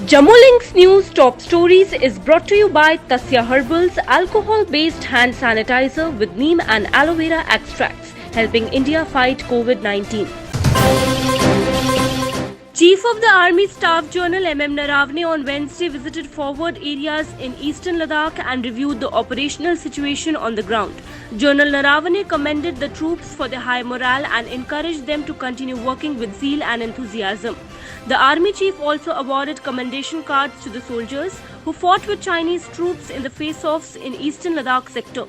Jammu Links News Top Stories is brought to you by TASYA HERBALS Alcohol based Hand Sanitizer with Neem and Aloevera extracts, helping India fight COVID-19. Chief of the Army Staff General M.M. Naravane on Wednesday visited forward areas in eastern Ladakh and reviewed the operational situation on the ground. General Naravane commended the troops for their high morale and encouraged them to continue working with zeal and enthusiasm. The Army Chief also awarded commendation cards to the soldiers who fought with Chinese troops in the face-offs in eastern Ladakh sector.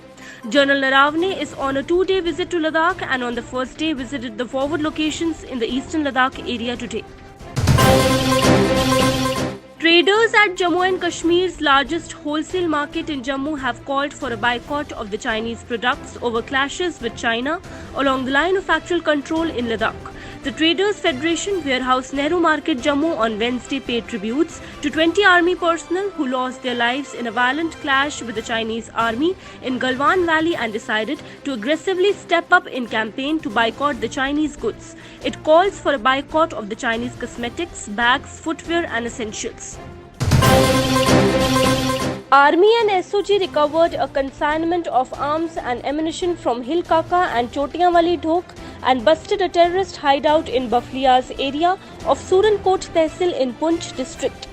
General Naravane is on a 2-day visit to Ladakh and on the first day visited the forward locations in the eastern Ladakh area today. Traders at Jammu and Kashmir's largest wholesale market in Jammu have called for a boycott of the Chinese products over clashes with China along the line of actual control in Ladakh. The Traders Federation Warehouse Nehru Market Jammu on Wednesday paid tributes to 20 army personnel who lost their lives in a violent clash with the Chinese army in Galwan Valley and decided to aggressively step up in campaign to boycott the Chinese goods. It calls for a boycott of the Chinese cosmetics, bags, footwear and essentials. Army and SOG recovered a consignment of arms and ammunition from Hill Kaka and Chotiawali Dhok and busted a terrorist hideout in Baflia's area of Surankot Tehsil in Punch district.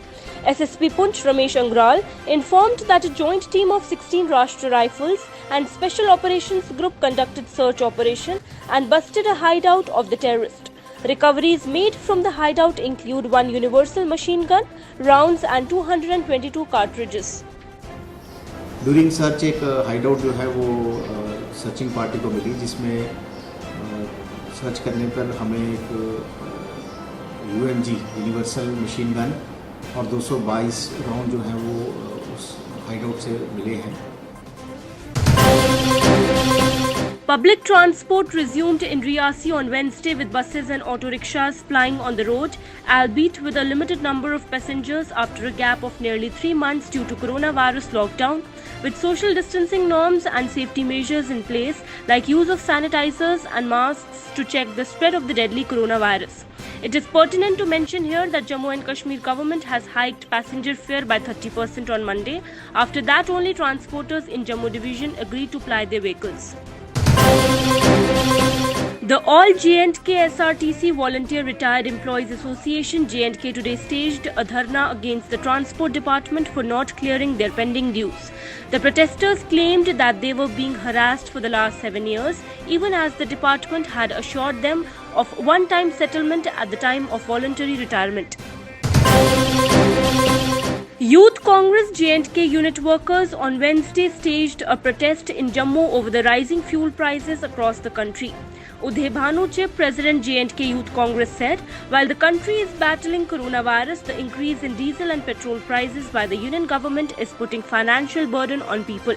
SSP Punch Ramesh Angral informed that a joint team of 16 Rashtra Rifles and Special Operations Group conducted search operation and busted a hideout of the terrorist. Recoveries made from the hideout include one universal machine gun, rounds and 222 cartridges. During search एक hideout जो है वो searching party को मिली जिसमें search करने पर हमें एक यूएमजी यूनिवर्सल मशीन गन और 222 राउंड जो है वो उस हाइडआउट से मिले हैं. Public transport resumed in Riyasi on Wednesday with buses and auto rickshaws plying on the road, albeit with a limited number of passengers after a gap of nearly 3 months due to coronavirus lockdown, with social distancing norms and safety measures in place like use of sanitizers and masks to check the spread of the deadly coronavirus. It is pertinent to mention here that Jammu and Kashmir government has hiked passenger fare by 30% on Monday. After that, only transporters in Jammu division agreed to ply their vehicles. The All J&K SRTC Volunteer Retired Employees Association J&K today staged a dharna against the Transport Department for not clearing their pending dues. The protesters claimed that they were being harassed for the last 7 years, even as the department had assured them of one-time settlement at the time of voluntary retirement. Youth Congress J&K unit workers on Wednesday staged a protest in Jammu over the rising fuel prices across the country. Udhay Bhanuche, President J&K Youth Congress, said, while the country is battling coronavirus, the increase in diesel and petrol prices by the union government is putting financial burden on people.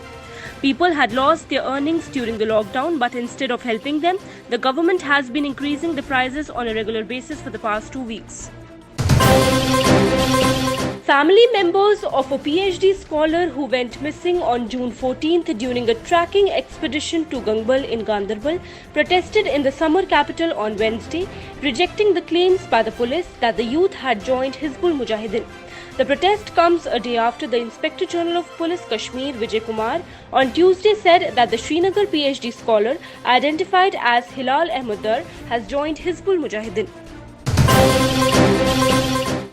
People had lost their earnings during the lockdown, but instead of helping them, the government has been increasing the prices on a regular basis for the past 2 weeks. Family members of a PhD scholar who went missing on June 14th during a tracking expedition to Gangbal in Gandarbal protested in the summer capital on Wednesday, rejecting the claims by the police that the youth had joined Hizbul Mujahideen. The protest comes a day after the Inspector General of Police Kashmir, Vijay Kumar, on Tuesday said that the Srinagar PhD scholar, identified as Hilal Ahmed Dar, has joined Hizbul Mujahideen.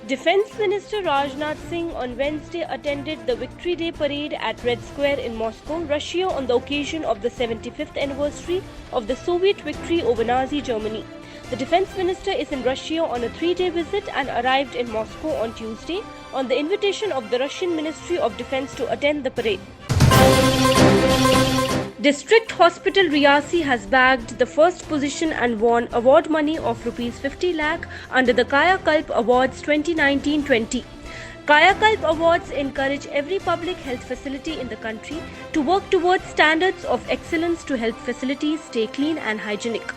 Defence Minister Rajnath Singh on Wednesday attended the Victory Day parade at Red Square in Moscow, Russia on the occasion of the 75th anniversary of the Soviet victory over Nazi Germany. The Defence Minister is in Russia on a 3-day visit and arrived in Moscow on Tuesday on the invitation of the Russian Ministry of Defence to attend the parade. District Hospital Riyasi has bagged the first position and won award money of Rs 50 lakh under the Kaya Kalp Awards 2019-20. Kaya Kalp Awards encourage every public health facility in the country to work towards standards of excellence to help facilities stay clean and hygienic.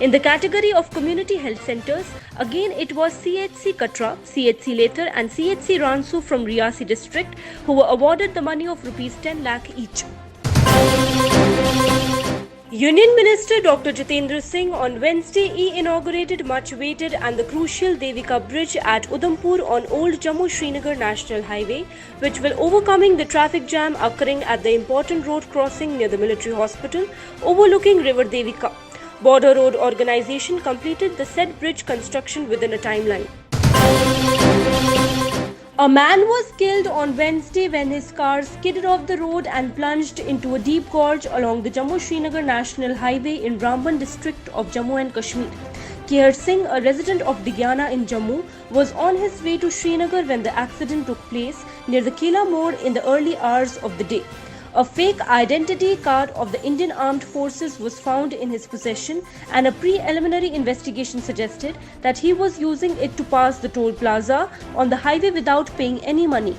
In the category of community health centers, again it was CHC Katra, CHC Later and CHC Ransu from Riyasi district who were awarded the money of Rs 10 lakh each. Union Minister Dr. Jitendra Singh on Wednesday inaugurated much awaited and the crucial Devika Bridge at Udhampur on Old Jammu-Srinagar National Highway, which will overcoming the traffic jam occurring at the important road crossing near the military hospital overlooking River Devika. Border Road Organisation completed the said bridge construction within a timeline. A man was killed on Wednesday when his car skidded off the road and plunged into a deep gorge along the Jammu-Srinagar National Highway in Ramban district of Jammu and Kashmir. Keher Singh, a resident of Digyana in Jammu, was on his way to Srinagar when the accident took place near the Kila Mode in the early hours of the day. A fake identity card of the Indian Armed Forces was found in his possession, and a preliminary investigation suggested that he was using it to pass the toll plaza on the highway without paying any money.